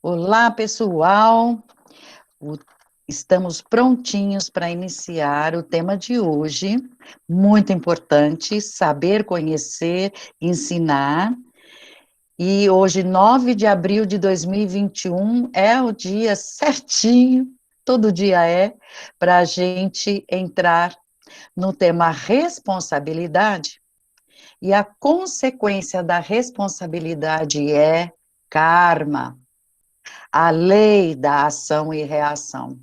Olá, pessoal. O- Estamos prontinhos para iniciar o tema de hoje, muito importante, saber conhecer, ensinar. E hoje, 9 de abril de 2021, é o dia certinho, todo dia é, para a gente entrar no tema responsabilidade. E a consequência da responsabilidade é karma, a lei da ação e reação.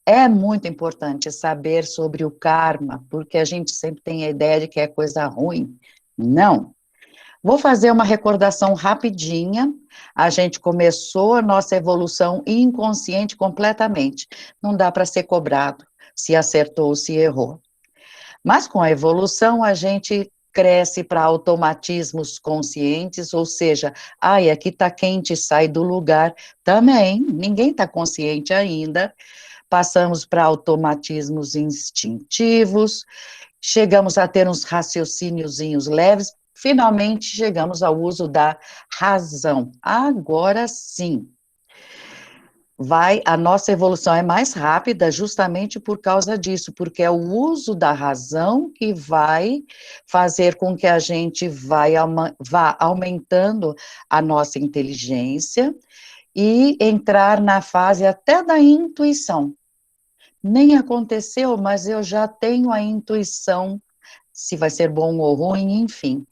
É muito importante saber sobre o karma, porque a gente sempre tem a ideia de que é coisa ruim. Não. Vou fazer uma recordação rapidinha. A gente começou a nossa evolução inconsciente completamente. Não dá para ser cobrado se acertou ou se errou. Mas com a evolução, a gente cresce para automatismos conscientes, ou seja, ai, aqui está quente, sai do lugar. Também, ninguém está consciente ainda. Passamos para automatismos instintivos, chegamos a ter uns raciociniozinhos leves, finalmente chegamos ao uso da razão. Agora sim, a nossa evolução é mais rápida justamente por causa disso, porque é o uso da razão que vai fazer com que a gente vá aumentando a nossa inteligência e entrar na fase até da intuição. Nem aconteceu, mas eu já tenho a intuição, se vai ser bom ou ruim, enfim.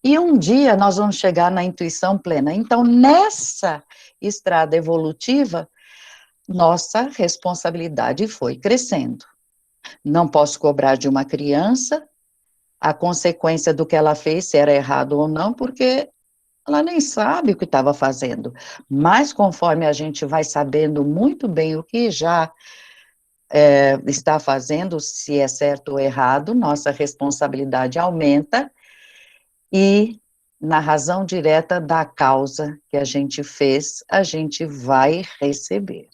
E um dia nós vamos chegar na intuição plena. Então, nessa estrada evolutiva, nossa responsabilidade foi crescendo. Não posso cobrar de uma criança a consequência do que ela fez, se era errado ou não, porque ela nem sabe o que estava fazendo. Mas conforme a gente vai sabendo muito bem o que já está fazendo, se é certo ou errado, nossa responsabilidade aumenta e na razão direta da causa que a gente fez, a gente vai receber.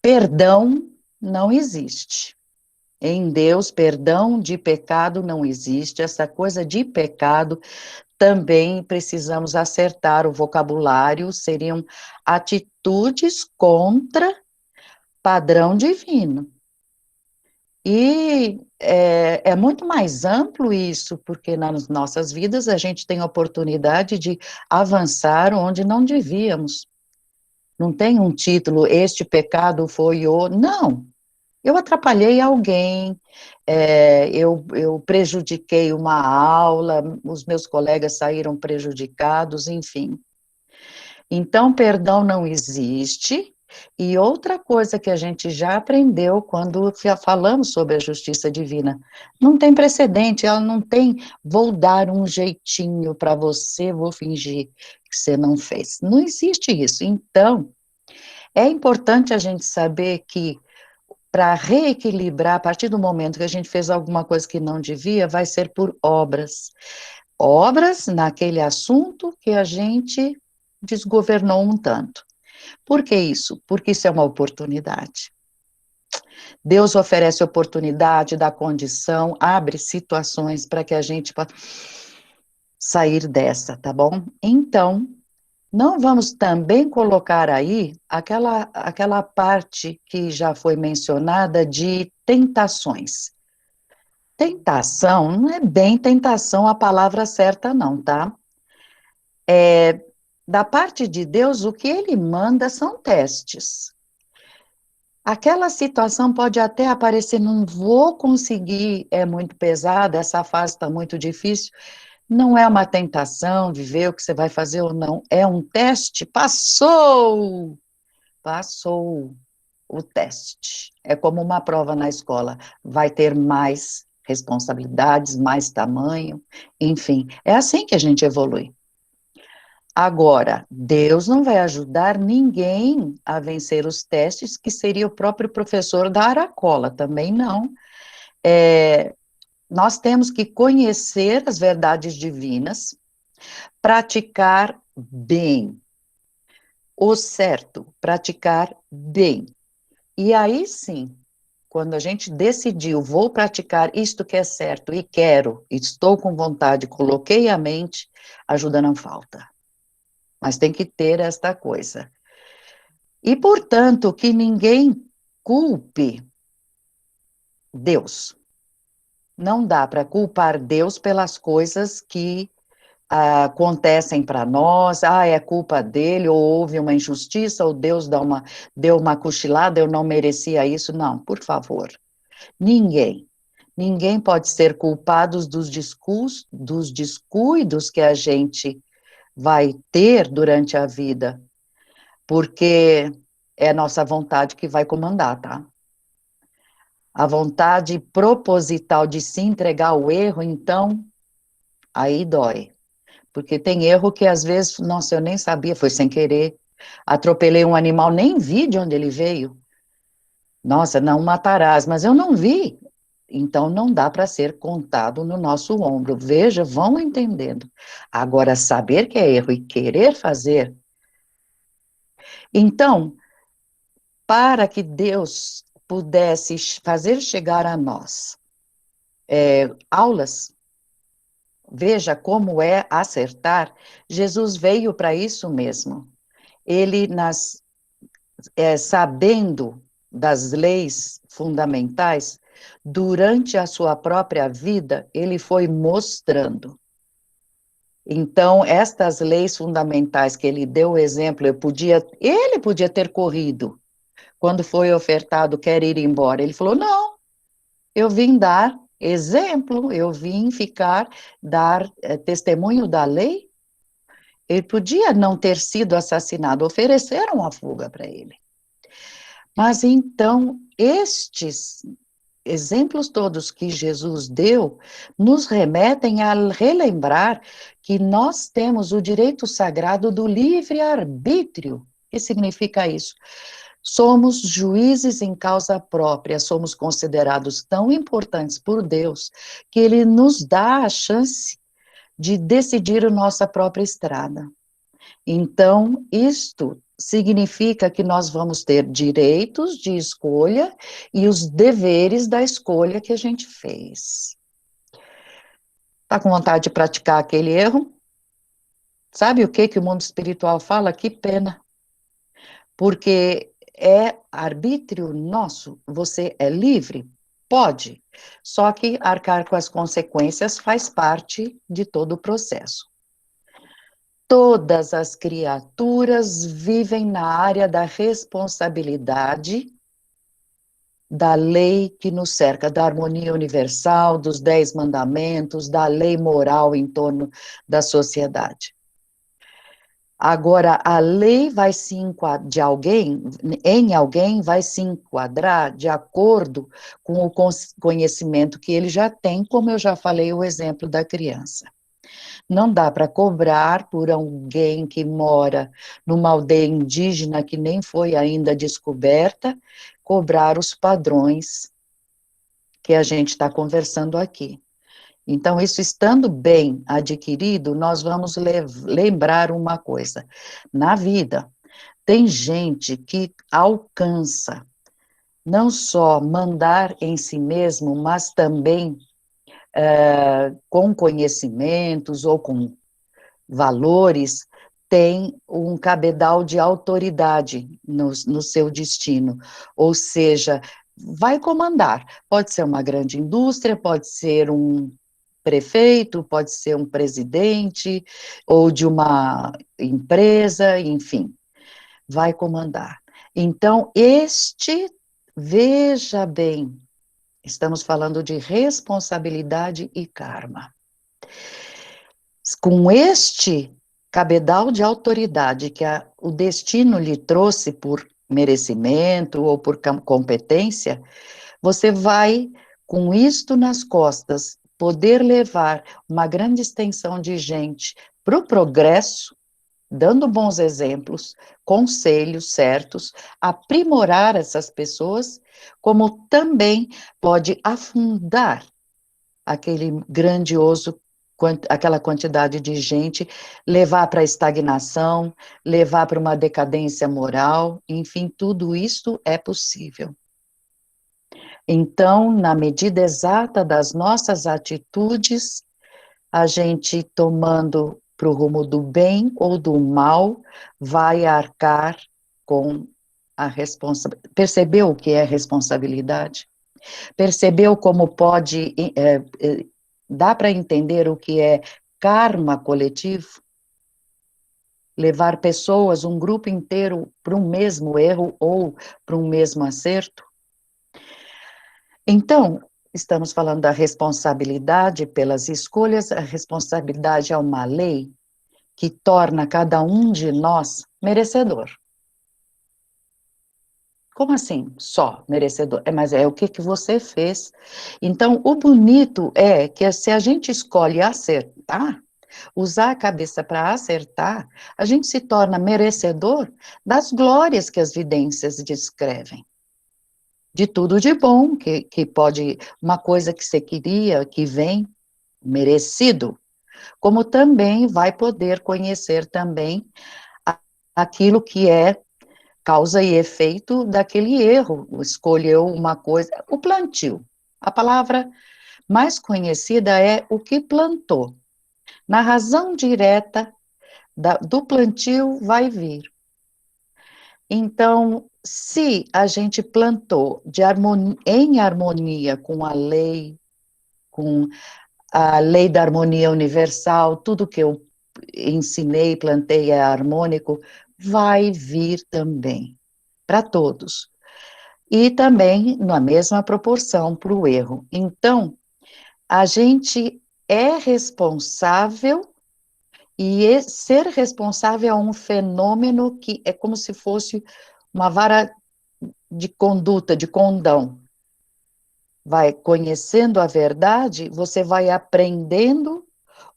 Perdão não existe. Em Deus, perdão de pecado não existe. Essa coisa de pecado também precisamos acertar o vocabulário, seriam atitudes contra padrão divino. E é muito mais amplo isso, porque nas nossas vidas a gente tem a oportunidade de avançar onde não devíamos. Não tem um título, este pecado foi o. Não, eu atrapalhei alguém, eu prejudiquei uma aula, os meus colegas saíram prejudicados, enfim. Então, perdão não existe. E outra coisa que a gente já aprendeu quando falamos sobre a justiça divina, não tem precedente, ela não tem, vou dar um jeitinho para você, vou fingir que você não fez. Não existe isso. Então, é importante a gente saber que para reequilibrar, a partir do momento que a gente fez alguma coisa que não devia, vai ser por obras. Obras naquele assunto que a gente desgovernou um tanto. Por que isso? Porque isso é uma oportunidade. Deus oferece oportunidade, dá condição, abre situações para que a gente possa sair dessa, tá bom? Então, não vamos também colocar aí aquela parte que já foi mencionada de tentações. Tentação não é bem tentação a palavra certa, não, tá? Da parte de Deus, o que ele manda são testes. Aquela situação pode até aparecer, não vou conseguir, é muito pesada, essa fase está muito difícil. Não é uma tentação de ver o que você vai fazer ou não, é um teste. Passou o teste. É como uma prova na escola, vai ter mais responsabilidades, mais tamanho, enfim, é assim que a gente evolui. Agora, Deus não vai ajudar ninguém a vencer os testes, que seria o próprio professor da Aracola, também não. Nós temos que conhecer as verdades divinas, praticar bem, o certo, praticar bem. E aí sim, quando a gente decidiu, vou praticar isto que é certo e quero, estou com vontade, coloquei a mente, ajuda não falta. mas tem que ter esta coisa. E, portanto, que ninguém culpe Deus. Não dá para culpar Deus pelas coisas que acontecem para nós, é culpa dele, ou houve uma injustiça, ou Deus deu uma cochilada, eu não merecia isso. Não, por favor, ninguém. Ninguém pode ser culpado dos descuidos que a gente vai ter durante a vida, porque é nossa vontade que vai comandar, tá? A vontade proposital de se entregar ao erro, então, aí dói. Porque tem erro que às vezes, nossa, eu nem sabia, foi sem querer. Atropelei um animal, nem vi de onde ele veio. Nossa, não matarás, mas eu não vi. Então não dá para ser contado no nosso ombro. Veja, vão entendendo. Agora, saber que é erro e querer fazer. Então, para que Deus pudesse fazer chegar a nós aulas, veja como é acertar, Jesus veio para isso mesmo. Ele, sabendo das leis fundamentais, durante a sua própria vida, ele foi mostrando. Então, estas leis fundamentais que ele deu o exemplo, ele podia ter corrido. Quando foi ofertado, quer ir embora, ele falou, não, eu vim dar exemplo, eu vim dar testemunho da lei. Ele podia não ter sido assassinado, ofereceram a fuga para ele. Mas então, estes exemplos todos que Jesus deu nos remetem a relembrar que nós temos o direito sagrado do livre-arbítrio. O que significa isso? Somos juízes em causa própria, somos considerados tão importantes por Deus que Ele nos dá a chance de decidir a nossa própria estrada. Então, isto significa que nós vamos ter direitos de escolha e os deveres da escolha que a gente fez. Está com vontade de praticar aquele erro? Sabe o que o mundo espiritual fala? Que pena. Porque é arbítrio nosso, você é livre? Pode. Só que arcar com as consequências faz parte de todo o processo. Todas as criaturas vivem na área da responsabilidade da lei que nos cerca, da harmonia universal, dos 10 mandamentos, da lei moral em torno da sociedade. Agora, a lei vai se enquadrar, em alguém vai se enquadrar de acordo com o conhecimento que ele já tem, como eu já falei o exemplo da criança. Não dá para cobrar por alguém que mora numa aldeia indígena que nem foi ainda descoberta, cobrar os padrões que a gente está conversando aqui. Então, isso estando bem adquirido, nós vamos lembrar uma coisa. Na vida, tem gente que alcança não só mandar em si mesmo, mas também com conhecimentos ou com valores, tem um cabedal de autoridade no seu destino, ou seja, vai comandar, pode ser uma grande indústria, pode ser um prefeito, pode ser um presidente, ou de uma empresa, enfim, vai comandar. Então, veja bem, estamos falando de responsabilidade e karma. Com este cabedal de autoridade que o destino lhe trouxe por merecimento ou por competência, você vai, com isto nas costas, poder levar uma grande extensão de gente para o progresso, dando bons exemplos, conselhos certos, aprimorar essas pessoas, como também pode afundar aquele grandioso, aquela quantidade de gente, levar para a estagnação, levar para uma decadência moral, enfim, tudo isso é possível. Então, na medida exata das nossas atitudes, a gente tomando para o rumo do bem ou do mal, vai arcar com a responsabilidade. Percebeu o que é responsabilidade? Percebeu como pode, dá para entender o que é karma coletivo? Levar pessoas, um grupo inteiro, para um mesmo erro ou para um mesmo acerto? Então, estamos falando da responsabilidade pelas escolhas, a responsabilidade é uma lei que torna cada um de nós merecedor. Como assim, só merecedor? Mas é o que você fez. Então, o bonito é que se a gente escolhe acertar, usar a cabeça para acertar, a gente se torna merecedor das glórias que as vidências descrevem. De tudo de bom, que pode, uma coisa que você queria, que vem, merecido, como também vai poder conhecer também aquilo que é causa e efeito daquele erro, escolheu uma coisa, o plantio. A palavra mais conhecida é o que plantou. Na razão direta do plantio vai vir. Então, se a gente plantou em harmonia com a lei, com a lei da harmonia universal, tudo que eu ensinei, plantei é harmônico, vai vir também, para todos. E também na mesma proporção para o erro. Então, a gente é responsável, e ser responsável é um fenômeno que é como se fosse uma vara de conduta, de condão. Vai conhecendo a verdade, você vai aprendendo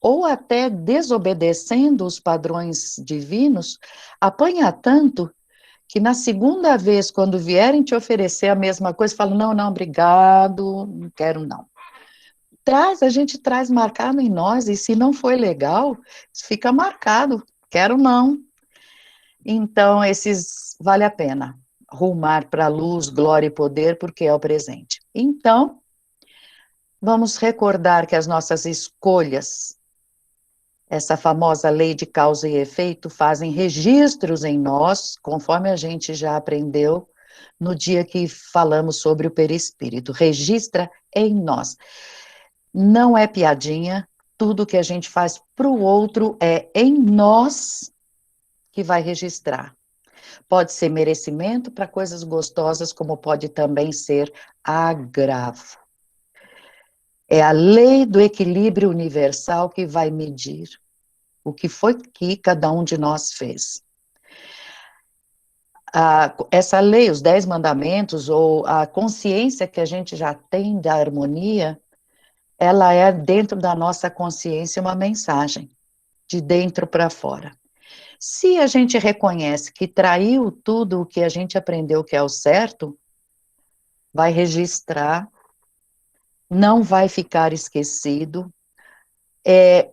ou até desobedecendo os padrões divinos, apanha tanto que na segunda vez, quando vierem te oferecer a mesma coisa, fala, não, não, obrigado, não quero não. A gente traz marcado em nós, e se não foi legal, fica marcado, quero não. Então, esses vale a pena, rumar para a luz, glória e poder, porque é o presente. Então, vamos recordar que as nossas escolhas, essa famosa lei de causa e efeito, fazem registros em nós, conforme a gente já aprendeu no dia que falamos sobre o perispírito. Registra em nós. Não é piadinha, tudo que a gente faz para o outro é em nós que vai registrar. Pode ser merecimento para coisas gostosas, como pode também ser agravo. É a lei do equilíbrio universal que vai medir o que foi que cada um de nós fez. Essa lei, os 10 mandamentos, ou a consciência que a gente já tem da harmonia, ela é dentro da nossa consciência uma mensagem, de dentro para fora. Se a gente reconhece que traiu tudo o que a gente aprendeu que é o certo, vai registrar, não vai ficar esquecido.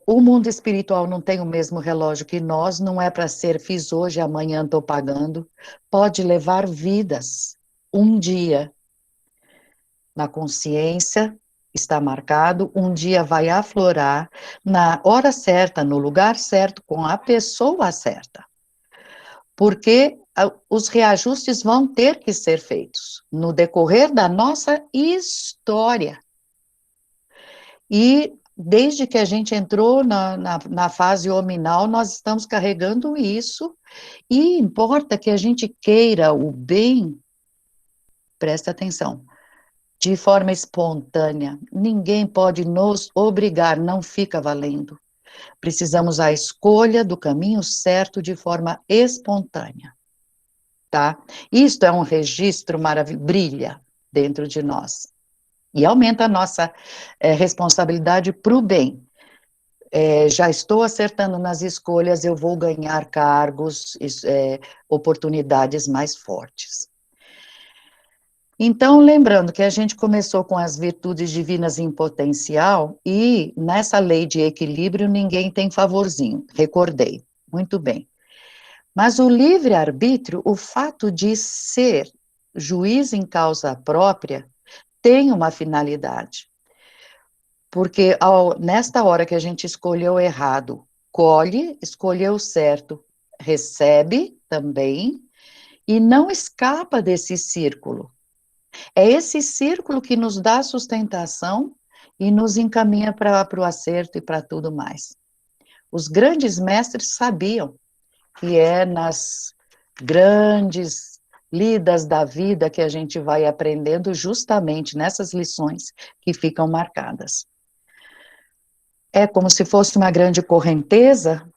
O mundo espiritual não tem o mesmo relógio que nós, não é para ser fiz hoje, amanhã estou pagando. Pode levar vidas. Um dia na consciência está marcado, um dia vai aflorar na hora certa, no lugar certo, com a pessoa certa. Porque os reajustes vão ter que ser feitos no decorrer da nossa história. E desde que a gente entrou na fase hominal, nós estamos carregando isso, e importa que a gente queira o bem, presta atenção, de forma espontânea. Ninguém pode nos obrigar, não fica valendo. Precisamos a escolha do caminho certo de forma espontânea, tá? Isto é um registro maravilhoso, brilha dentro de nós. E aumenta a nossa responsabilidade para o bem. Já estou acertando nas escolhas, eu vou ganhar cargos, oportunidades mais fortes. Então, lembrando que a gente começou com as virtudes divinas em potencial, e nessa lei de equilíbrio ninguém tem favorzinho, recordei, muito bem. Mas o livre-arbítrio, o fato de ser juiz em causa própria, tem uma finalidade. Porque nesta hora que a gente escolheu errado, colhe, escolheu certo, recebe também, e não escapa desse círculo. É esse círculo que nos dá sustentação e nos encaminha para o acerto e para tudo mais. Os grandes mestres sabiam que é nas grandes lidas da vida que a gente vai aprendendo justamente nessas lições que ficam marcadas. É como se fosse uma grande correnteza,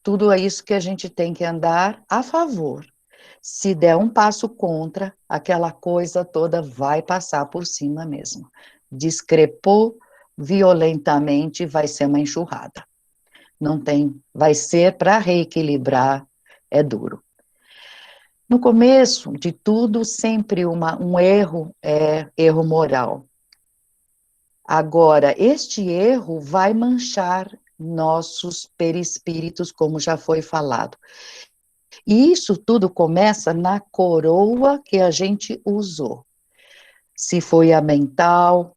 tudo é isso que a gente tem que andar a favor. Se der um passo contra, aquela coisa toda vai passar por cima mesmo. Discrepou violentamente, vai ser uma enxurrada. Não tem, vai ser para reequilibrar, é duro. No começo de tudo, sempre um erro é erro moral. Agora, este erro vai manchar nossos perispíritos, como já foi falado. E isso tudo começa na coroa que a gente usou. Se foi a mental,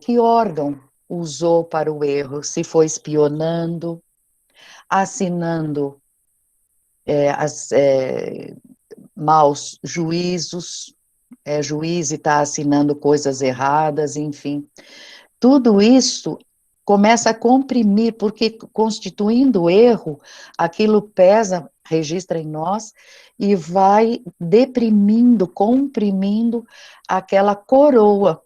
que órgão usou para o erro? Se foi espionando, assinando maus juízos, juiz e está assinando coisas erradas, enfim. Tudo isso começa a comprimir, porque constituindo erro, aquilo pesa, registra em nós, e vai deprimindo, comprimindo aquela coroa.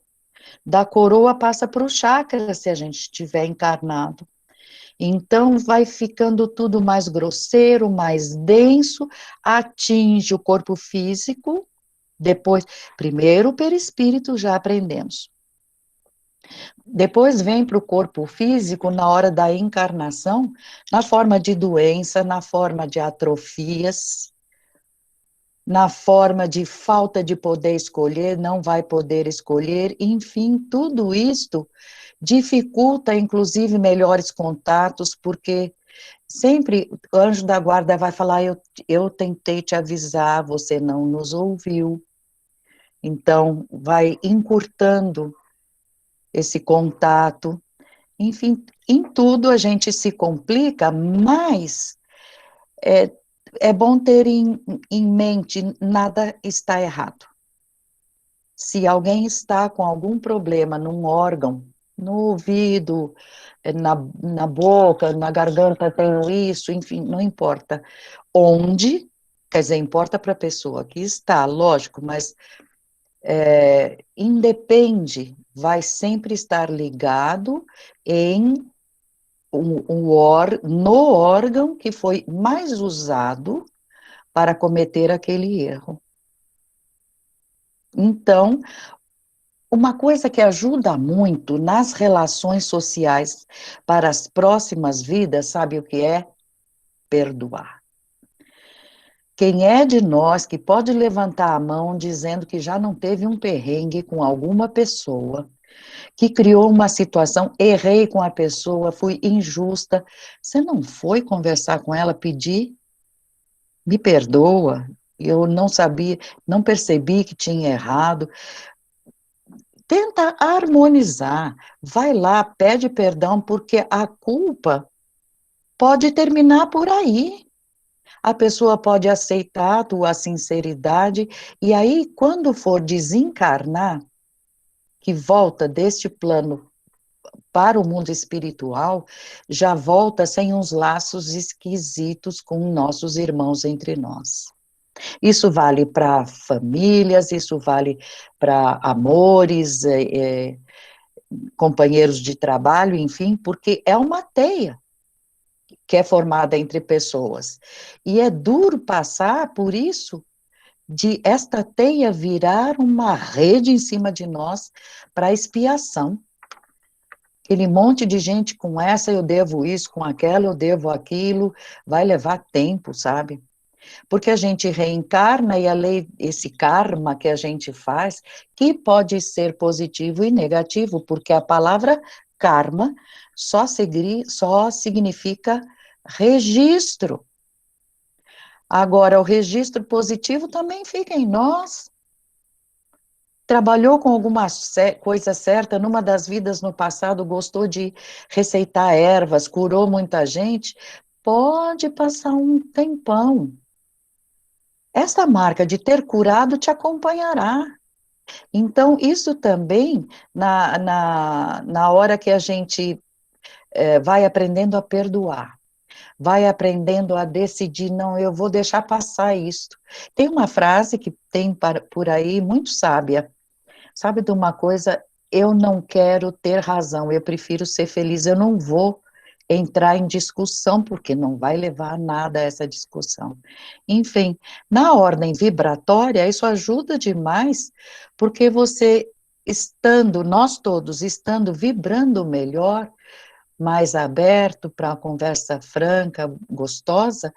Da coroa passa para o chakra, se a gente estiver encarnado. Então, vai ficando tudo mais grosseiro, mais denso, atinge o corpo físico, depois, primeiro o perispírito, já aprendemos. Depois vem para o corpo físico na hora da encarnação, na forma de doença, na forma de atrofias, na forma de falta de poder escolher, não vai poder escolher, enfim, tudo isto dificulta, inclusive, melhores contatos, porque sempre o anjo da guarda vai falar, eu tentei te avisar, você não nos ouviu. Então, vai encurtando esse contato. Enfim, em tudo a gente se complica, mas é, é bom ter em mente, nada está errado. Se alguém está com algum problema num órgão, no ouvido, na boca, na garganta tenho isso, enfim, não importa onde, quer dizer, importa para a pessoa que está, lógico, mas independe, vai sempre estar ligado em no órgão que foi mais usado para cometer aquele erro. Então, uma coisa que ajuda muito nas relações sociais para as próximas vidas, sabe o que é? Perdoar. Quem é de nós que pode levantar a mão dizendo que já não teve um perrengue com alguma pessoa, que criou uma situação, errei com a pessoa, fui injusta, você não foi conversar com ela, pedir, me perdoa, eu não sabia, não percebi que tinha errado, tenta harmonizar, vai lá, pede perdão, porque a culpa pode terminar por aí. A pessoa pode aceitar a tua sinceridade, e aí, quando for desencarnar, que volta deste plano para o mundo espiritual, já volta sem uns laços esquisitos com nossos irmãos entre nós. Isso vale para famílias, isso vale para amores, companheiros de trabalho, enfim, porque é uma teia que é formada entre pessoas. E é duro passar por isso, de esta teia virar uma rede em cima de nós para expiação. Aquele monte de gente com essa eu devo isso, com aquela eu devo aquilo, vai levar tempo, sabe? Porque a gente reencarna e a lei, esse karma que a gente faz, que pode ser positivo e negativo, porque a palavra karma só significa registro. Agora, o registro positivo também fica em nós. trabalhou com alguma coisa certa, numa das vidas no passado, gostou de receitar ervas, curou muita gente, pode passar um tempão. Essa marca de ter curado te acompanhará. Então, isso também, na hora que a gente vai aprendendo a perdoar, vai aprendendo a decidir, não, eu vou deixar passar isso. Tem uma frase que tem por aí, muito sábia, sabe de uma coisa? Eu não quero ter razão, eu prefiro ser feliz, eu não vou entrar em discussão, porque não vai levar a nada essa discussão. Enfim, na ordem vibratória, isso ajuda demais, porque você estando, nós todos, estando vibrando melhor, mais aberto para a conversa franca, gostosa,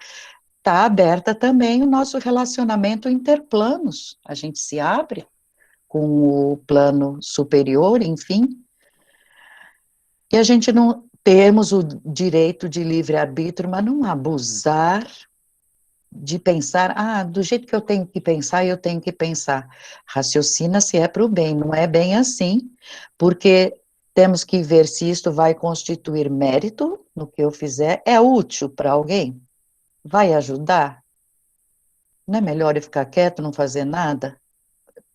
está aberta também o nosso relacionamento interplanos, a gente se abre com o plano superior, enfim, e a gente não temos o direito de livre-arbítrio, mas não abusar de pensar, do jeito que eu tenho que pensar, eu tenho que pensar. Raciocina se é para o bem, não é bem assim, porque temos que ver se isto vai constituir mérito no que eu fizer, é útil para alguém, vai ajudar? Não é melhor eu ficar quieto, não fazer nada?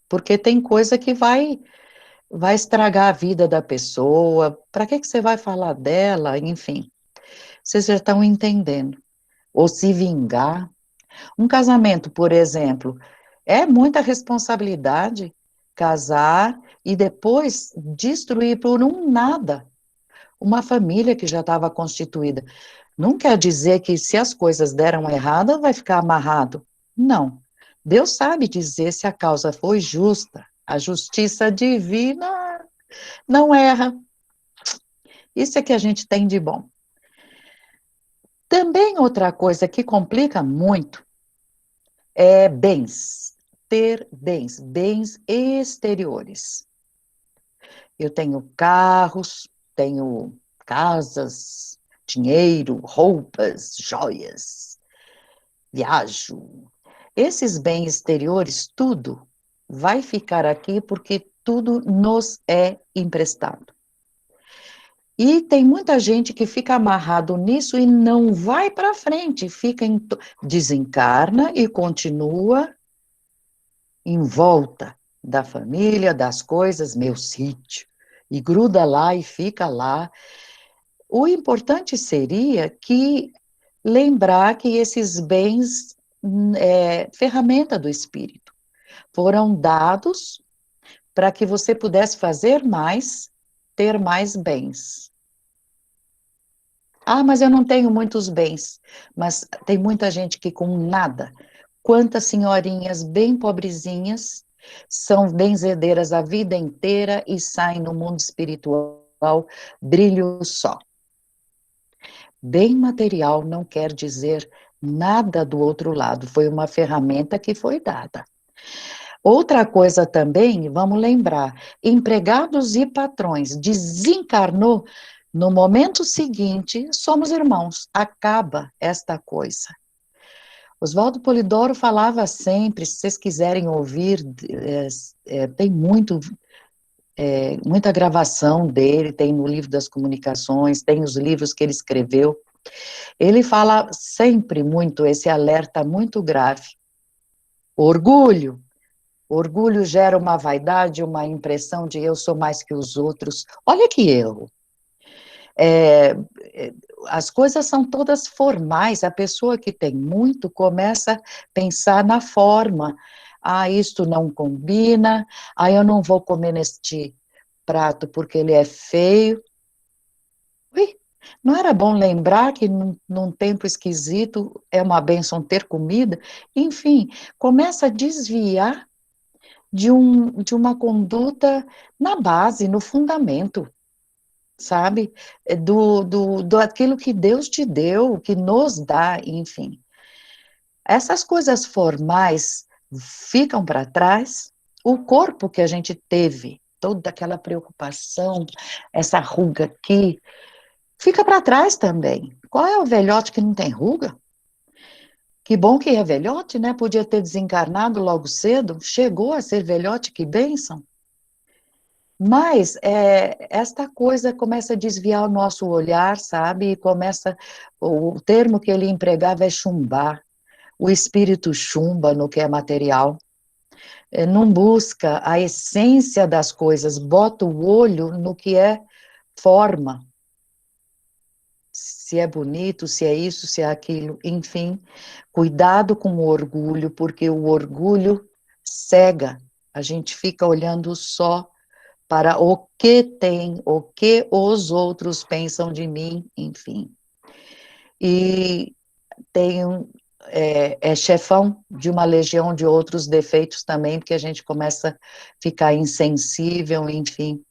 Porque tem coisa que vai estragar a vida da pessoa, para que você vai falar dela, enfim, vocês já estão entendendo. Ou se vingar. Um casamento, por exemplo, é muita responsabilidade casar e depois destruir por um nada uma família que já estava constituída. Não quer dizer que se as coisas deram errado, vai ficar amarrado. Não. Deus sabe dizer se a causa foi justa. A justiça divina não erra. Isso é que a gente tem de bom. Também outra coisa que complica muito é bens. Ter bens, bens exteriores. Eu tenho carros, tenho casas, dinheiro, roupas, joias, viajo. Esses bens exteriores, tudo vai ficar aqui porque tudo nos é emprestado. E tem muita gente que fica amarrado nisso e não vai para frente, desencarna e continua em volta da família, das coisas, meu sítio, e gruda lá e fica lá. O importante seria que lembrar que esses bens ferramenta do espírito, foram dados para que você pudesse fazer mais, ter mais bens. Mas eu não tenho muitos bens, mas tem muita gente que com nada. Quantas senhorinhas bem pobrezinhas são benzedeiras a vida inteira e saem no mundo espiritual brilho só. Bem material não quer dizer nada do outro lado, foi uma ferramenta que foi dada. Outra coisa também, vamos lembrar, empregados e patrões, desencarnou, no momento seguinte, somos irmãos, acaba esta coisa. Oswaldo Polidoro falava sempre, se vocês quiserem ouvir, tem muita gravação dele, tem no Livro das Comunicações, tem os livros que ele escreveu. Ele fala sempre muito, esse alerta muito grave. Orgulho. Orgulho gera uma vaidade, uma impressão de eu sou mais que os outros. Olha que erro. As coisas são todas formais, a pessoa que tem muito começa a pensar na forma. Isto não combina, eu não vou comer neste prato porque ele é feio. Ui, não era bom lembrar que num tempo esquisito é uma bênção ter comida? Enfim, começa a desviar de uma conduta na base, no fundamento, sabe? Do aquilo que Deus te deu, que nos dá, enfim. Essas coisas formais ficam para trás, o corpo que a gente teve, toda aquela preocupação, essa ruga aqui, fica para trás também. Qual é o velhote que não tem ruga? Que bom que é velhote, né? Podia ter desencarnado logo cedo, chegou a ser velhote, que bênção. Mas esta coisa começa a desviar o nosso olhar, sabe? E começa, o termo que ele empregava é chumbar. O espírito chumba no que é material. Não busca a essência das coisas, bota o olho no que é forma. Se é bonito, se é isso, se é aquilo, enfim. Cuidado com o orgulho, porque o orgulho cega. A gente fica olhando só para o que tem, o que os outros pensam de mim, enfim. E tem chefão de uma legião de outros defeitos também, porque a gente começa a ficar insensível, enfim.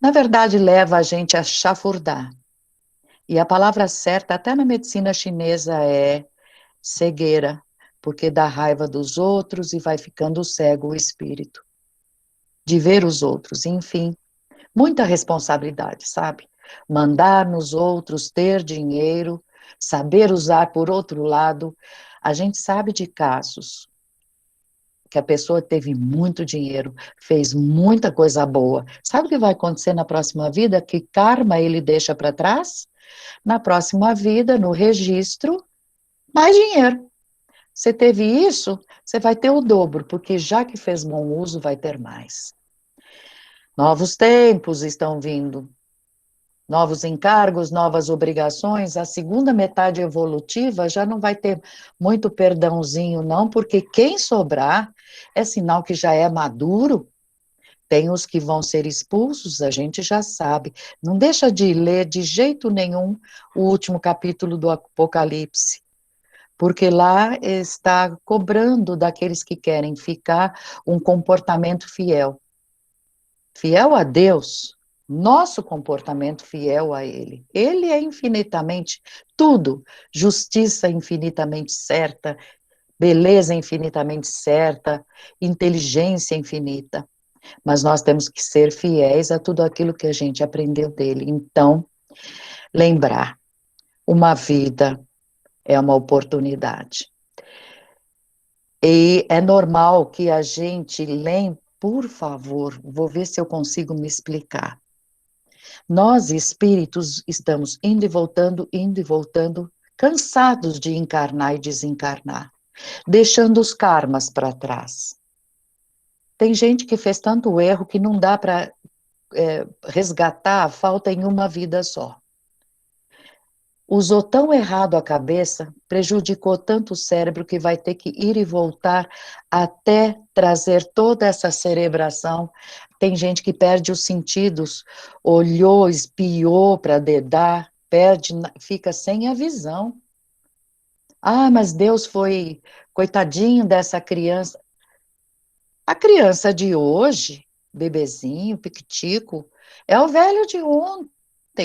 Na verdade, leva a gente a chafurdar. E a palavra certa, até na medicina chinesa, é cegueira, porque dá raiva dos outros e vai ficando cego o espírito, de ver os outros, enfim. Muita responsabilidade, sabe? Mandar nos outros, ter dinheiro, saber usar por outro lado. A gente sabe de casos que a pessoa teve muito dinheiro, fez muita coisa boa. Sabe o que vai acontecer na próxima vida? Que karma ele deixa para trás? Na próxima vida, no registro, mais dinheiro. Você teve isso, você vai ter o dobro, porque já que fez bom uso, vai ter mais. Novos tempos estão vindo. Novos encargos, novas obrigações, a segunda metade evolutiva já não vai ter muito perdãozinho, não, porque quem sobrar é sinal que já é maduro. Tem os que vão ser expulsos, a gente já sabe. Não deixa de ler de jeito nenhum o último capítulo do Apocalipse, porque lá está cobrando daqueles que querem ficar um comportamento fiel. Fiel a Deus, nosso comportamento fiel a Ele. Ele é infinitamente tudo, justiça infinitamente certa, beleza infinitamente certa, inteligência infinita. Mas nós temos que ser fiéis a tudo aquilo que a gente aprendeu dele. Então, lembrar, uma vida é uma oportunidade. E é normal que a gente lembre, por favor, vou ver se eu consigo me explicar. Nós, espíritos, estamos indo e voltando, cansados de encarnar e desencarnar, deixando os karmas para trás. Tem gente que fez tanto erro que não dá para resgatar a falta em uma vida só. Usou tão errado a cabeça, prejudicou tanto o cérebro que vai ter que ir e voltar até trazer toda essa cerebração. Tem gente que perde os sentidos, olhou, espiou para dedar, perde, fica sem a visão. Ah, mas Deus foi coitadinho dessa criança. A criança de hoje, bebezinho, piquitico, é o velho de ontem.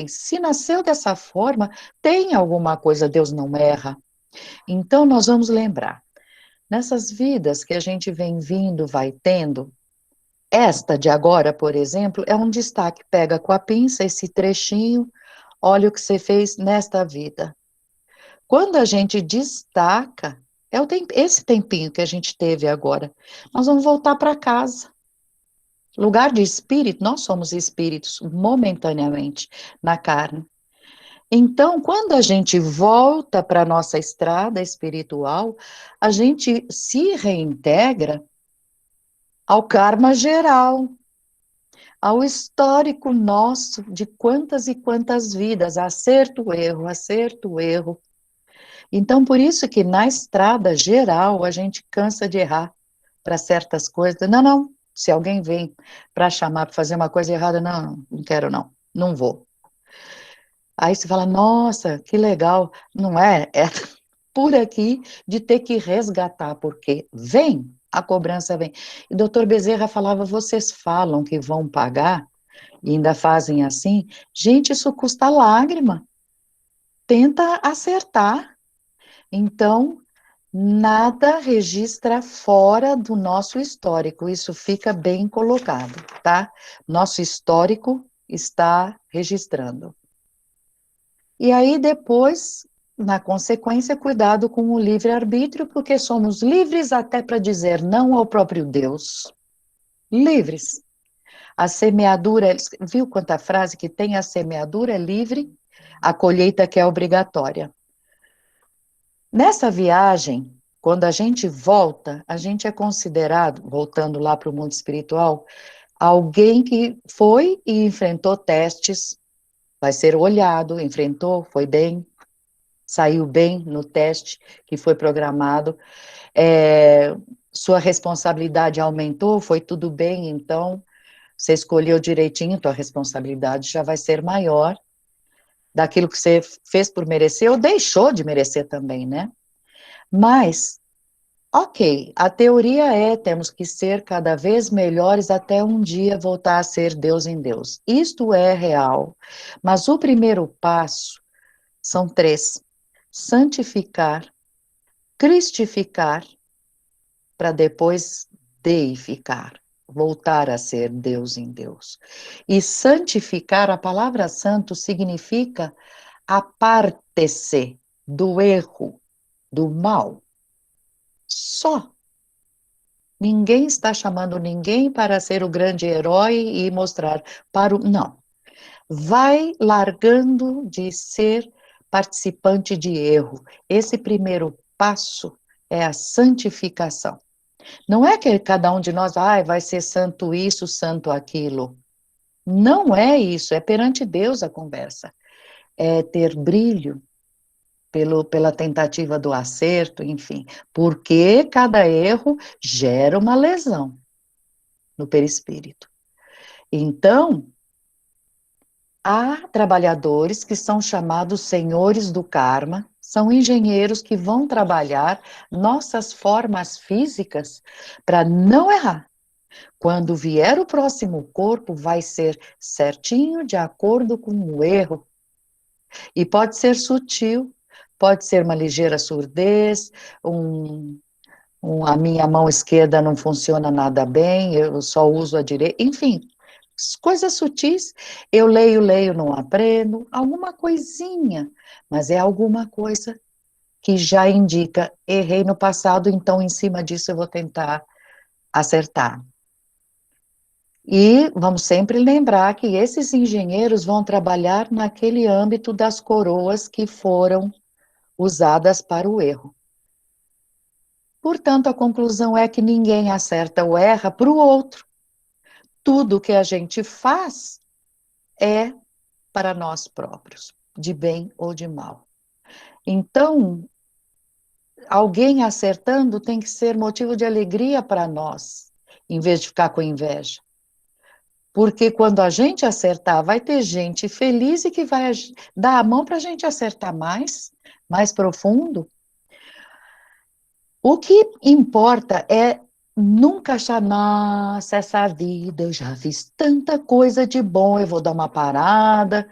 Se nasceu dessa forma, tem alguma coisa, Deus não erra. Então, nós vamos lembrar, nessas vidas que a gente vem vindo, vai tendo, esta de agora, por exemplo, é um destaque. Pega com a pinça esse trechinho, olha o que você fez nesta vida. Quando a gente destaca, esse tempinho que a gente teve agora, nós vamos voltar para casa. Lugar de espírito, nós somos espíritos momentaneamente na carne. Então, quando a gente volta para a nossa estrada espiritual, a gente se reintegra ao karma geral, ao histórico nosso de quantas e quantas vidas, acerto, erro. Então, por isso que na estrada geral a gente cansa de errar para certas coisas. Não, não, se alguém vem para chamar para fazer uma coisa errada, não, não quero não, não vou. Aí você fala, nossa, que legal. Não é? É por aqui de ter que resgatar, porque vem, a cobrança vem. E o doutor Bezerra falava, vocês falam que vão pagar, e ainda fazem assim, gente, isso custa lágrima. Tenta acertar. Então, nada registra fora do nosso histórico, isso fica bem colocado, tá? Nosso histórico está registrando. E aí depois na consequência, cuidado com o livre-arbítrio, porque somos livres até para dizer não ao próprio Deus. Livres. A semeadura, viu quanta frase que tem? A semeadura é livre, a colheita que é obrigatória. Nessa viagem, quando a gente volta, a gente é considerado, voltando lá para o mundo espiritual, alguém que foi e enfrentou testes, vai ser olhado, enfrentou, foi bem, saiu bem no teste que foi programado, sua responsabilidade aumentou, foi tudo bem, então você escolheu direitinho, tua responsabilidade já vai ser maior daquilo que você fez por merecer ou deixou de merecer também, né? Mas, ok, a teoria é, temos que ser cada vez melhores até um dia voltar a ser Deus em Deus. Isto é real, mas o primeiro passo são três: santificar, cristificar, para depois deificar, voltar a ser Deus em Deus. E santificar, a palavra santo significa aparte-se do erro, do mal. Só. Ninguém está chamando ninguém para ser o grande herói e mostrar para o... Não. Vai largando de ser participante de erro. Esse primeiro passo é a santificação. Não é que cada um de nós vai ser santo isso, santo aquilo. Não é isso, é perante Deus a conversa. É ter brilho pela tentativa do acerto, enfim. Porque cada erro gera uma lesão no perispírito. Então, há trabalhadores que são chamados senhores do karma, são engenheiros que vão trabalhar nossas formas físicas para não errar. Quando vier o próximo corpo, vai ser certinho de acordo com o erro. E pode ser sutil, pode ser uma ligeira surdez, a minha mão esquerda não funciona nada bem, eu só uso a direita, enfim, coisas sutis. Eu leio, não aprendo, alguma coisinha, mas é alguma coisa que já indica, errei no passado, então em cima disso eu vou tentar acertar. E vamos sempre lembrar que esses engenheiros vão trabalhar naquele âmbito das coroas que foram usadas para o erro. Portanto, a conclusão é que ninguém acerta ou erra para o outro. Tudo que a gente faz é para nós próprios, de bem ou de mal. Então, alguém acertando tem que ser motivo de alegria para nós, em vez de ficar com inveja. Porque quando a gente acertar, vai ter gente feliz e que vai dar a mão para a gente acertar mais profundo. O que importa é nunca achar, nossa, essa vida, eu já fiz tanta coisa de bom, eu vou dar uma parada,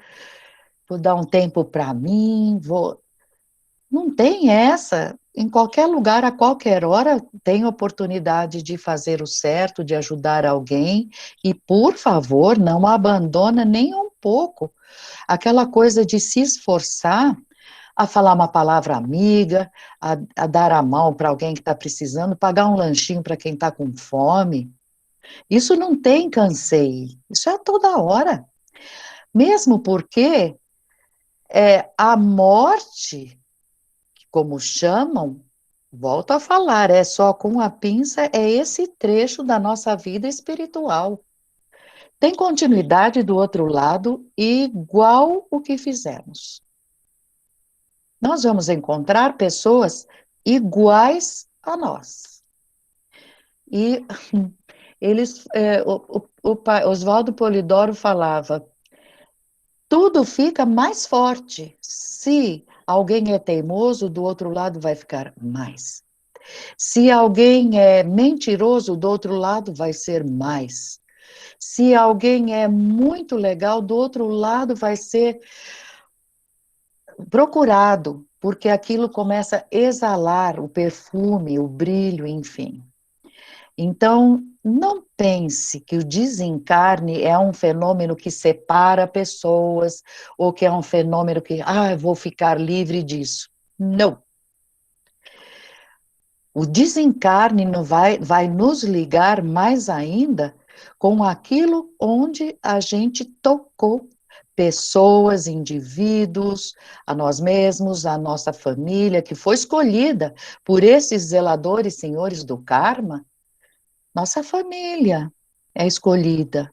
vou dar um tempo para mim, vou... Não tem essa. Em qualquer lugar, a qualquer hora, tem oportunidade de fazer o certo, de ajudar alguém, e, por favor, não abandona nem um pouco aquela coisa de se esforçar a falar uma palavra amiga, a dar a mão para alguém que está precisando, pagar um lanchinho para quem está com fome. Isso não tem canseio, isso é toda hora. Mesmo porque a morte, como chamam, volto a falar, é só com a pinça, é esse trecho da nossa vida espiritual. Tem continuidade do outro lado, igual o que fizemos. Nós vamos encontrar pessoas iguais a nós. E eles, o Oswaldo Polidoro falava, tudo fica mais forte. Se alguém é teimoso, do outro lado vai ficar mais. Se alguém é mentiroso, do outro lado vai ser mais. Se alguém é muito legal, do outro lado vai ser procurado, porque aquilo começa a exalar o perfume, o brilho, enfim. Então, não pense que o desencarne é um fenômeno que separa pessoas, ou que é um fenômeno que, eu vou ficar livre disso. Não. O desencarne vai nos ligar mais ainda com aquilo onde a gente tocou. Pessoas, indivíduos, a nós mesmos, a nossa família, que foi escolhida por esses zeladores senhores do karma, nossa família é escolhida.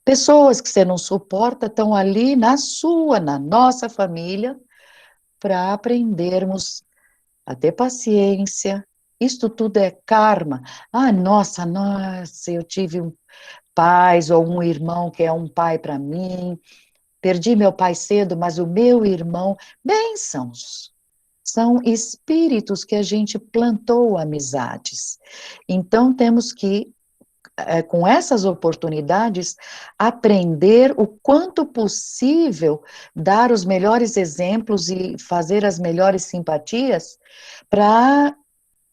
Pessoas que você não suporta estão ali na sua, na nossa família, para aprendermos a ter paciência. Isto tudo é karma. Ah, nossa, eu tive um pai ou um irmão que é um pai para mim. Perdi meu pai cedo, mas o meu irmão, bênçãos. São espíritos que a gente plantou amizades. Então, temos que, com essas oportunidades, aprender o quanto possível, dar os melhores exemplos e fazer as melhores simpatias para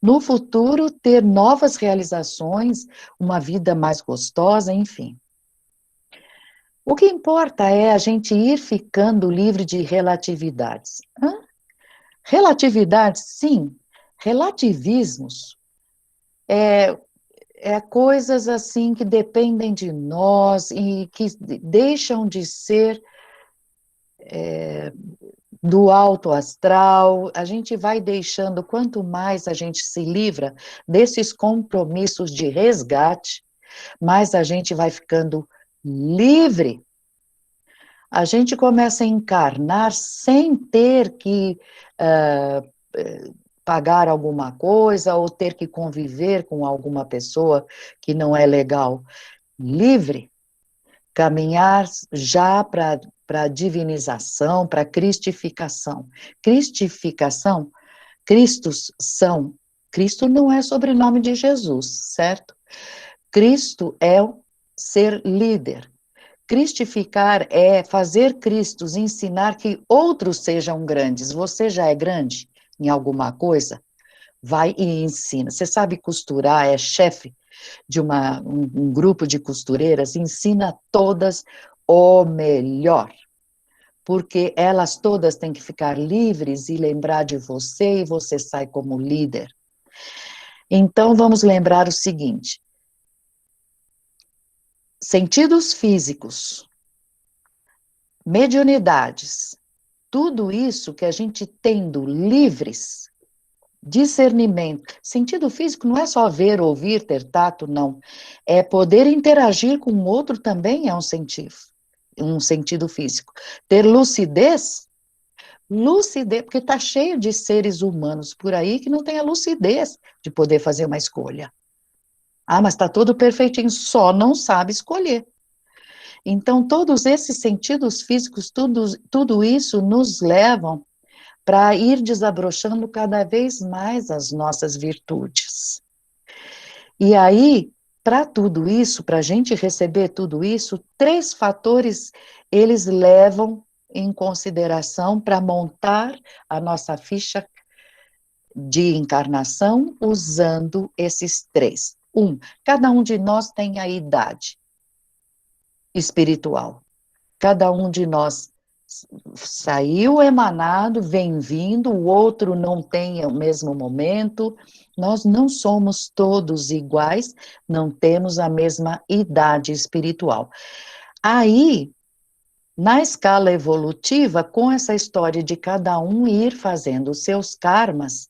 no futuro ter novas realizações, uma vida mais gostosa, enfim. O que importa é a gente ir ficando livre de relatividades. Hã? Relatividades, sim. Relativismos é coisas assim que dependem de nós e que deixam de ser do alto astral. A gente vai deixando, quanto mais a gente se livra desses compromissos de resgate, mais a gente vai ficando livre. A gente começa a encarnar sem ter que pagar alguma coisa ou ter que conviver com alguma pessoa que não é legal. Livre, caminhar já para a divinização, para a cristificação. Cristificação, Cristos são, Cristo não é sobrenome de Jesus, certo? Cristo é ser líder. Cristificar é fazer Cristos ensinar que outros sejam grandes. Você já é grande em alguma coisa? Vai e ensina. Você sabe costurar, é chefe de um grupo de costureiras, ensina todas o melhor, porque elas todas têm que ficar livres e lembrar de você, e você sai como líder. Então, vamos lembrar o seguinte: sentidos físicos, mediunidades, tudo isso que a gente tendo livres, discernimento, sentido físico não é só ver, ouvir, ter tato, não. É poder interagir com o outro também é um sentido físico. Ter lucidez, porque está cheio de seres humanos por aí que não tem a lucidez de poder fazer uma escolha. Ah, mas está tudo perfeitinho, só não sabe escolher. Então, todos esses sentidos físicos, tudo isso nos levam para ir desabrochando cada vez mais as nossas virtudes. E aí, para tudo isso, para a gente receber tudo isso, 3 fatores eles levam em consideração para montar a nossa ficha de encarnação usando esses 3. Cada um de nós tem a idade espiritual. Cada um de nós saiu emanado, vem vindo, o outro não tem o mesmo momento. Nós não somos todos iguais, não temos a mesma idade espiritual. Aí, na escala evolutiva, com essa história de cada um ir fazendo os seus karmas,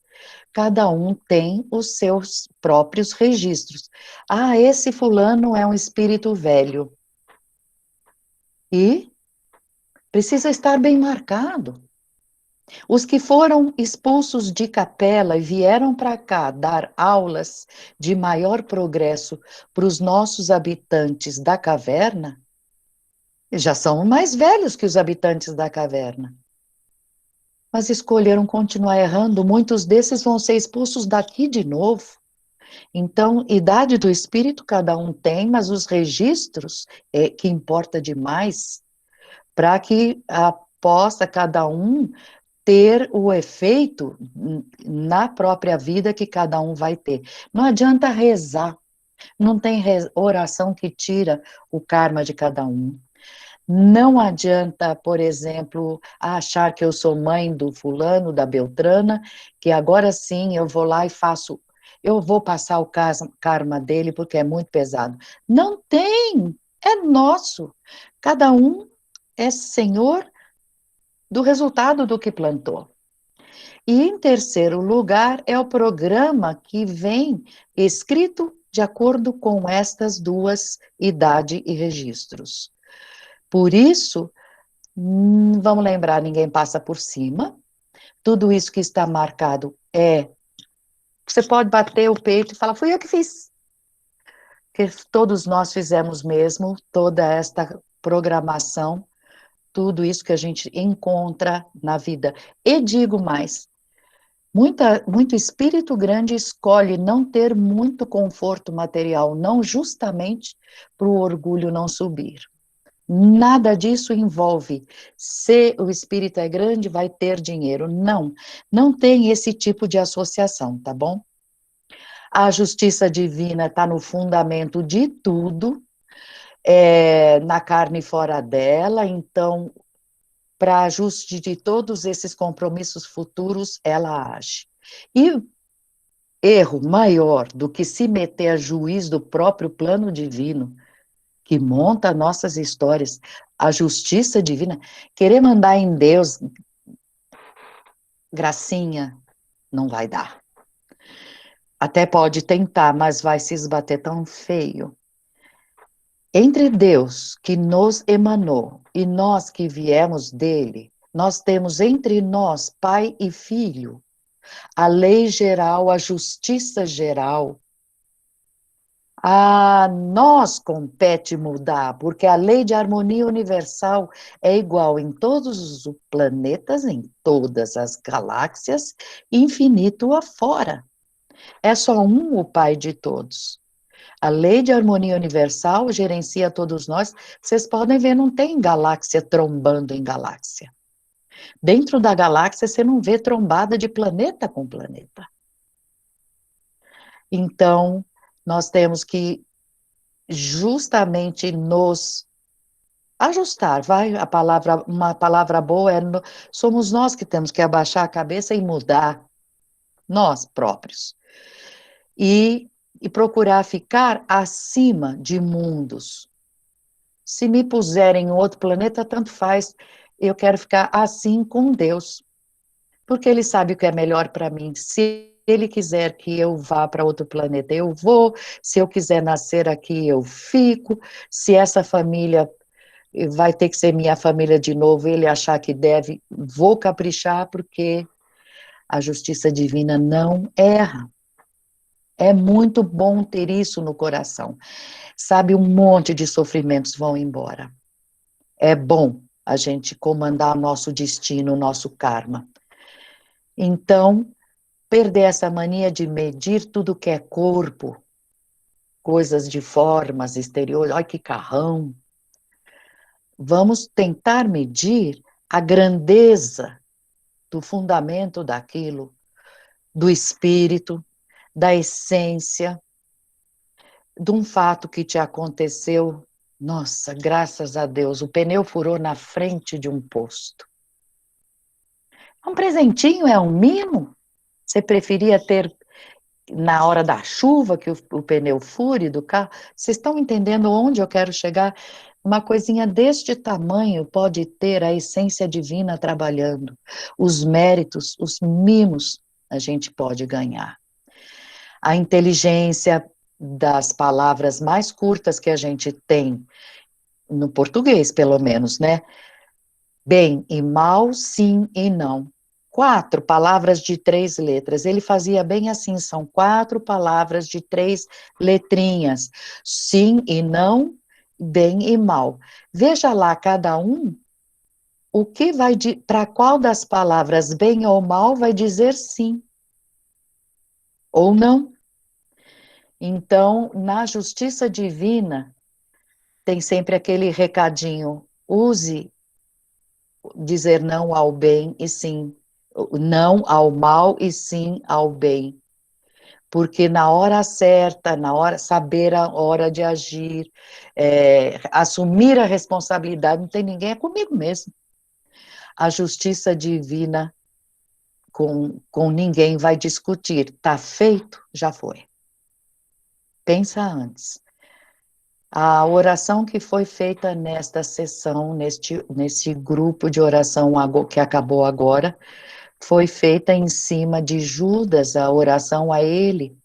cada um tem os seus próprios registros. Ah, esse fulano é um espírito velho. E precisa estar bem marcado. Os que foram expulsos de capela e vieram para cá dar aulas de maior progresso para os nossos habitantes da caverna, já são mais velhos que os habitantes da caverna. Mas escolheram continuar errando, muitos desses vão ser expulsos daqui de novo. Então, idade do espírito cada um tem, mas os registros é que importa demais para que possa cada um ter o efeito na própria vida que cada um vai ter. Não adianta rezar, não tem oração que tira o karma de cada um. Não adianta, por exemplo, achar que eu sou mãe do fulano, da Beltrana, que agora sim eu vou lá e faço, eu vou passar o karma dele porque é muito pesado. Não tem, é nosso. Cada um é senhor do resultado do que plantou. E em terceiro lugar é o programa que vem escrito de acordo com estas duas idade e registros. Por isso, vamos lembrar, ninguém passa por cima. Tudo isso que está marcado é. Você pode bater o peito e falar, fui eu que fiz. Que todos nós fizemos mesmo, toda esta programação, tudo isso que a gente encontra na vida. E digo mais, muito espírito grande escolhe não ter muito conforto material, não justamente para o orgulho não subir. Nada disso envolve se o espírito é grande, vai ter dinheiro. Não, não tem esse tipo de associação, tá bom? A justiça divina está no fundamento de tudo, na carne e fora dela, então, para ajuste de todos esses compromissos futuros, ela age. E erro maior do que se meter a juiz do próprio plano divino, que monta nossas histórias, a justiça divina, querer mandar em Deus, gracinha, não vai dar. Até pode tentar, mas vai se esbater tão feio. Entre Deus, que nos emanou, e nós que viemos dele, nós temos entre nós, pai e filho, a lei geral, a justiça geral. A nós compete mudar, porque a lei de harmonia universal é igual em todos os planetas, em todas as galáxias, infinito afora. É só um o Pai de todos. A lei de harmonia universal gerencia todos nós. Vocês podem ver, não tem galáxia trombando em galáxia. Dentro da galáxia, você não vê trombada de planeta com planeta. Então, nós temos que justamente nos ajustar, vai, uma palavra boa é, somos nós que temos que abaixar a cabeça e mudar, nós próprios, e procurar ficar acima de mundos. Se me puserem em outro planeta, tanto faz, eu quero ficar assim com Deus, porque Ele sabe o que é melhor para mim. Se Ele quiser que eu vá para outro planeta, eu vou. Se eu quiser nascer aqui, eu fico. Se essa família vai ter que ser minha família de novo, ele achar que deve, vou caprichar, porque a justiça divina não erra. É muito bom ter isso no coração. Sabe, um monte de sofrimentos vão embora. É bom a gente comandar o nosso destino, o nosso karma. Então, perder essa mania de medir tudo que é corpo, coisas de formas exteriores, olha que carrão. Vamos tentar medir a grandeza do fundamento daquilo, do espírito, da essência, de um fato que te aconteceu. Nossa, graças a Deus, o pneu furou na frente de um posto. Um presentinho, é um mimo? Você preferia ter na hora da chuva que o pneu fure do carro? Vocês estão entendendo onde eu quero chegar? Uma coisinha deste tamanho pode ter a essência divina trabalhando. Os méritos, os mimos, a gente pode ganhar. A inteligência das palavras mais curtas que a gente tem, no português, pelo menos, né? Bem e mal, sim e não. 4 palavras de 3 letras. Ele fazia bem assim, são 4 palavras de 3 letrinhas. Sim e não, bem e mal. Veja lá cada um, o que vai para qual das palavras bem ou mal vai dizer sim ou não. Então, na justiça divina, tem sempre aquele recadinho: use dizer não ao bem e sim, não ao mal e sim ao bem. porque na hora certa, saber a hora de agir, assumir a responsabilidade, não tem ninguém, é comigo mesmo. A justiça divina com ninguém vai discutir, está feito, já foi. Pensa antes. A oração que foi feita nesta sessão, neste grupo de oração que acabou agora, foi feita em cima de Judas, a oração a ele,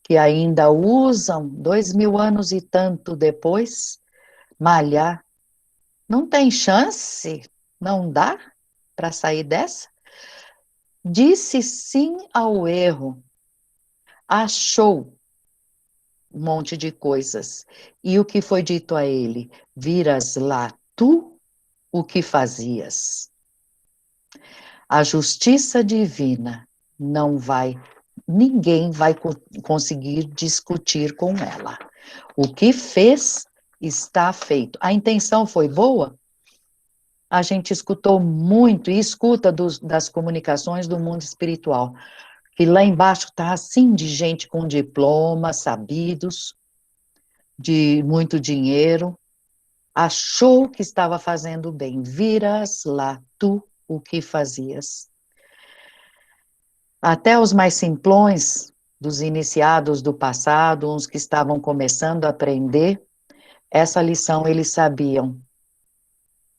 que ainda usam 2000 anos e tanto depois, malhar. Não tem chance? Não dá para sair dessa? Disse sim ao erro, achou um monte de coisas. E o que foi dito a ele? Viras lá tu o que fazias. A justiça divina não vai, ninguém vai conseguir discutir com ela. O que fez está feito. A intenção foi boa? A gente escutou muito e escuta das comunicações do mundo espiritual, que lá embaixo está assim de gente com diploma, sabidos, de muito dinheiro, achou que estava fazendo bem, viras lá tu o que fazias. Até os mais simplões, dos iniciados do passado, uns que estavam começando a aprender, essa lição eles sabiam.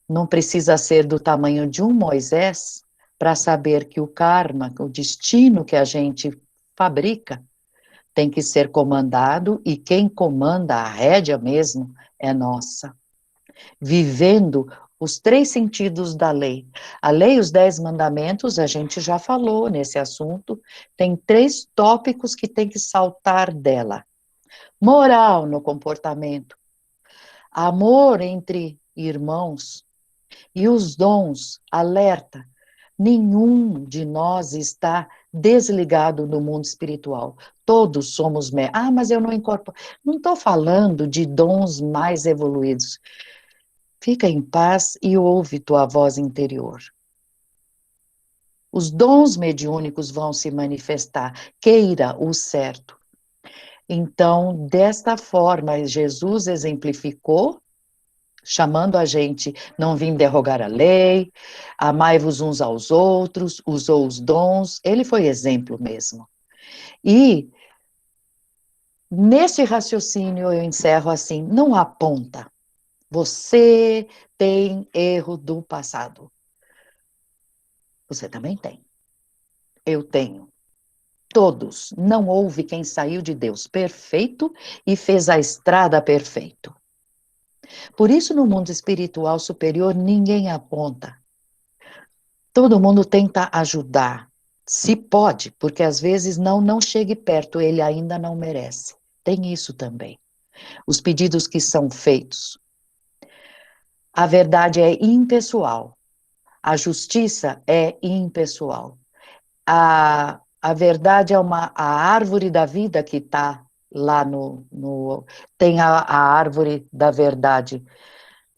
Não precisa ser do tamanho de um Moisés para saber que o karma, o destino que a gente fabrica, tem que ser comandado e quem comanda a rédea mesmo é nossa. Vivendo os 3 sentidos da lei. A lei, os 10 mandamentos, a gente já falou nesse assunto, tem 3 tópicos que tem que saltar dela. Moral no comportamento, amor entre irmãos e os dons, alerta. Nenhum de nós está desligado do mundo espiritual. Todos somos... mas eu não incorporo. Não estou falando de dons mais evoluídos. Fica em paz e ouve tua voz interior. Os dons mediúnicos vão se manifestar, queira o certo. Então, desta forma, Jesus exemplificou, chamando a gente, não vim derrogar a lei, amai-vos uns aos outros, usou os dons, ele foi exemplo mesmo. E, nesse raciocínio, eu encerro assim, não aponta. Você tem erro do passado. Você também tem. Eu tenho. Todos. Não houve quem saiu de Deus perfeito e fez a estrada perfeito. Por isso, no mundo espiritual superior, ninguém aponta. Todo mundo tenta ajudar. Se pode, porque às vezes não chegue perto, ele ainda não merece. Tem isso também. Os pedidos que são feitos. A verdade é impessoal. A justiça é impessoal. A verdade é a árvore da vida que está lá tem a árvore da verdade.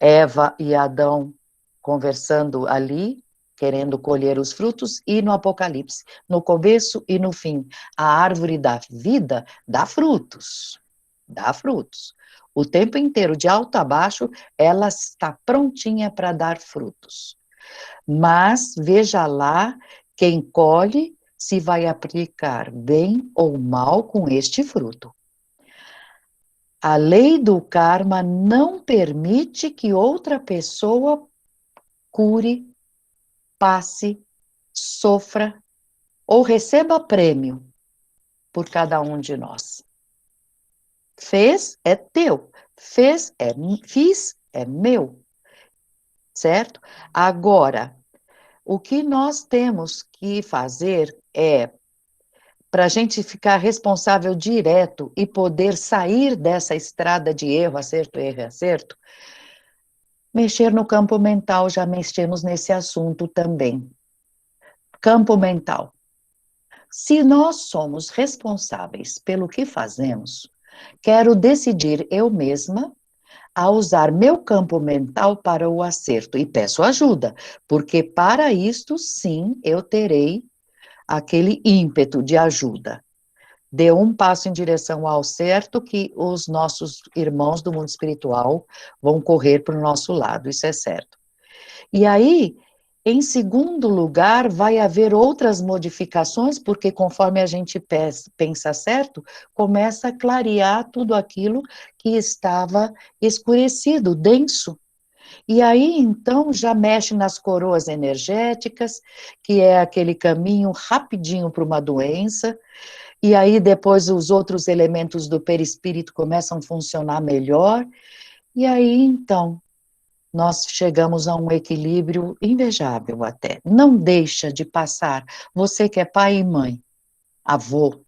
Eva e Adão conversando ali, querendo colher os frutos, e no Apocalipse, no começo e no fim. A árvore da vida dá frutos. Dá frutos. O tempo inteiro, de alto a baixo, ela está prontinha para dar frutos. Mas veja lá quem colhe se vai aplicar bem ou mal com este fruto. A lei do karma não permite que outra pessoa cure, passe, sofra ou receba prêmio por cada um de nós. Fez é teu, fiz é meu, certo? Agora, o que nós temos que fazer é, para a gente ficar responsável direto e poder sair dessa estrada de erro, acerto, mexer no campo mental, já mexemos nesse assunto também. Campo mental. Se nós somos responsáveis pelo que fazemos, quero decidir eu mesma a usar meu campo mental para o acerto e peço ajuda, porque para isto, sim, eu terei aquele ímpeto de ajuda. dê um passo em direção ao certo, que os nossos irmãos do mundo espiritual vão correr para o nosso lado, isso é certo. E aí, em segundo lugar, vai haver outras modificações, porque conforme a gente pensa certo, começa a clarear tudo aquilo que estava escurecido, denso. E aí, então, já mexe nas coroas energéticas, que é aquele caminho rapidinho para uma doença, e aí depois os outros elementos do perispírito começam a funcionar melhor, e aí, então, nós chegamos a um equilíbrio invejável até. Não deixa de passar, você que é pai e mãe, avô,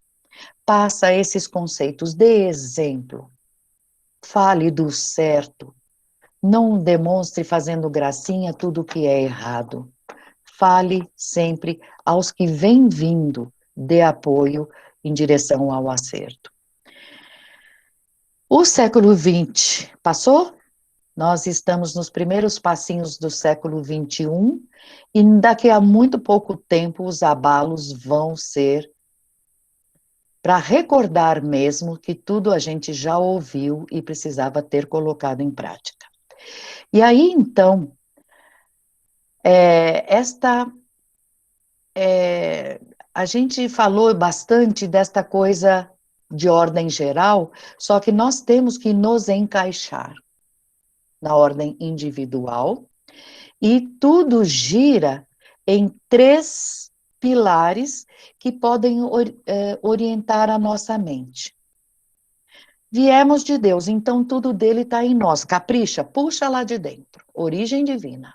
passa esses conceitos, dê exemplo, fale do certo, não demonstre fazendo gracinha tudo que é errado. Fale sempre aos que vêm vindo, dê apoio em direção ao acerto. O século XX passou? Nós estamos nos primeiros passinhos do século XXI e daqui a muito pouco tempo os abalos vão ser para recordar mesmo que tudo a gente já ouviu e precisava ter colocado em prática. E aí, então, a gente falou bastante desta coisa de ordem geral, só que nós temos que nos encaixar na ordem individual, e tudo gira em três pilares que podem orientar a nossa mente. Viemos de Deus, então tudo dele está em nós. Capricha, puxa lá de dentro. Origem divina.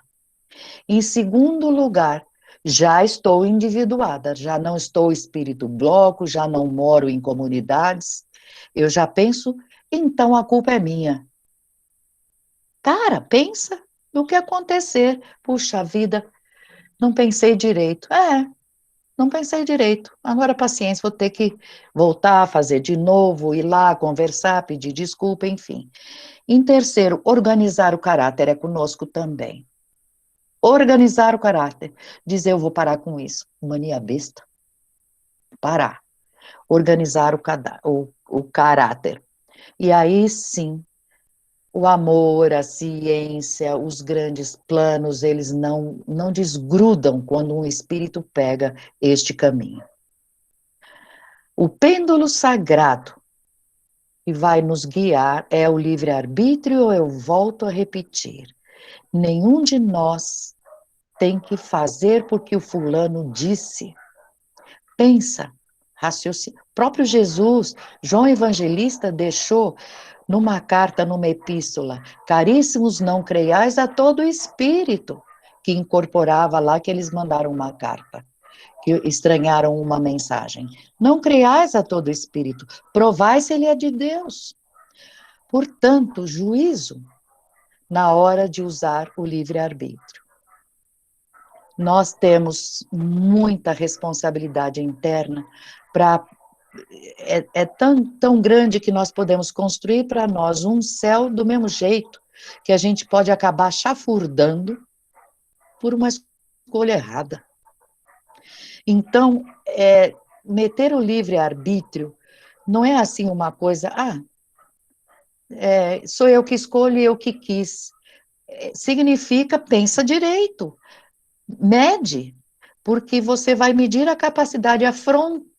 Em segundo lugar, já estou individuada, já não estou espírito bloco, já não moro em comunidades. Eu já penso, então a culpa é minha. Cara, pensa no que acontecer. Puxa vida, não pensei direito. Não pensei direito. Agora, paciência, vou ter que voltar a fazer de novo, ir lá, conversar, pedir desculpa, enfim. Em terceiro, organizar o caráter é conosco também. Organizar o caráter. Dizer, eu vou parar com isso. Mania besta. Parar. Organizar o caráter. E aí, sim, o amor, a ciência, os grandes planos, eles não desgrudam quando um espírito pega este caminho. O pêndulo sagrado que vai nos guiar é o livre-arbítrio, eu volto a repetir. Nenhum de nós tem que fazer porque o fulano disse. Pensa, raciocina. O próprio Jesus, João Evangelista, deixou numa carta, numa epístola, caríssimos, não creiais a todo espírito, que incorporava lá que eles mandaram uma carta, que estranharam uma mensagem. Não creiais a todo espírito, provai se ele é de Deus. Portanto, juízo na hora de usar o livre-arbítrio. Nós temos muita responsabilidade interna para é tão grande que nós podemos construir para nós um céu do mesmo jeito que a gente pode acabar chafurdando por uma escolha errada. Então, meter o livre-arbítrio não é assim uma coisa, sou eu que escolho e eu que quis. Significa, pensa direito, mede, porque você vai medir a capacidade, a fronteira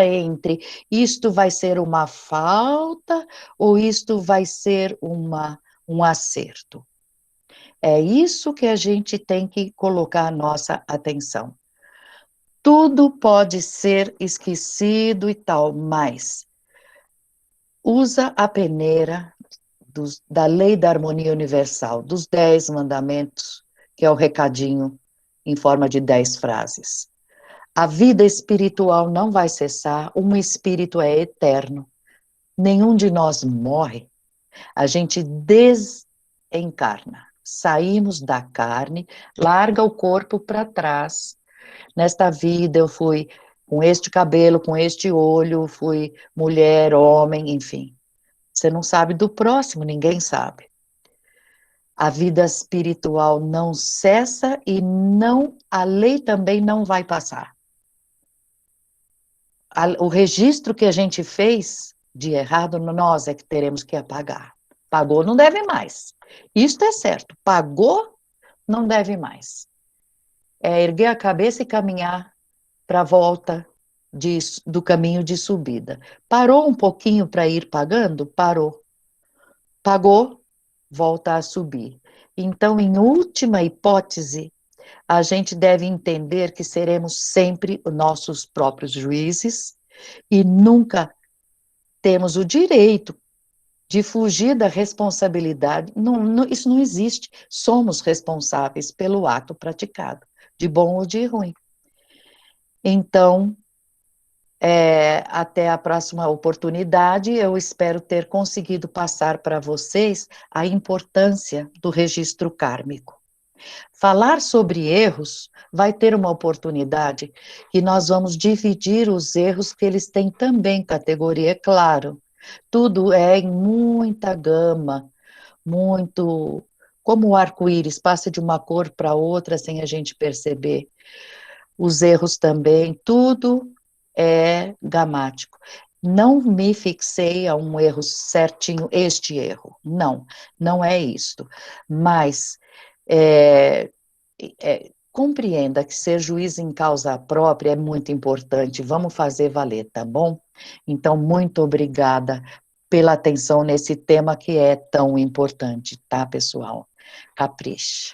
entre isto vai ser uma falta ou isto vai ser um acerto. É isso que a gente tem que colocar a nossa atenção. Tudo pode ser esquecido e tal, mas usa a peneira da lei da harmonia universal, dos 10 mandamentos, que é o recadinho em forma de 10 frases. A vida espiritual não vai cessar, um espírito é eterno. Nenhum de nós morre. A gente desencarna. Saímos da carne, larga o corpo para trás. Nesta vida eu fui com este cabelo, com este olho, fui mulher, homem, enfim. Você não sabe do próximo, ninguém sabe. A vida espiritual não cessa e a lei também não vai passar. o registro que a gente fez de errado, nós é que teremos que apagar. Pagou, não deve mais. Isto é certo. Pagou, não deve mais. É erguer a cabeça e caminhar para a volta do caminho de subida. Parou um pouquinho para ir pagando? Parou. Pagou, volta a subir. Então, em última hipótese, a gente deve entender que seremos sempre os nossos próprios juízes e nunca temos o direito de fugir da responsabilidade. Não, não, isso não existe. Somos responsáveis pelo ato praticado, de bom ou de ruim. Então, até a próxima oportunidade, eu espero ter conseguido passar para vocês a importância do registro kármico. Falar sobre erros vai ter uma oportunidade e nós vamos dividir os erros que eles têm também categoria, é claro. Tudo é em muita gama, muito como o arco-íris passa de uma cor para outra sem a gente perceber. Os erros também, tudo é gamático. Não me fixei a um erro certinho, este erro. Não, não é isto. Mas compreenda que ser juiz em causa própria é muito importante. Vamos fazer valer, tá bom? Então, muito obrigada pela atenção nesse tema que é tão importante, tá, pessoal? Capricho.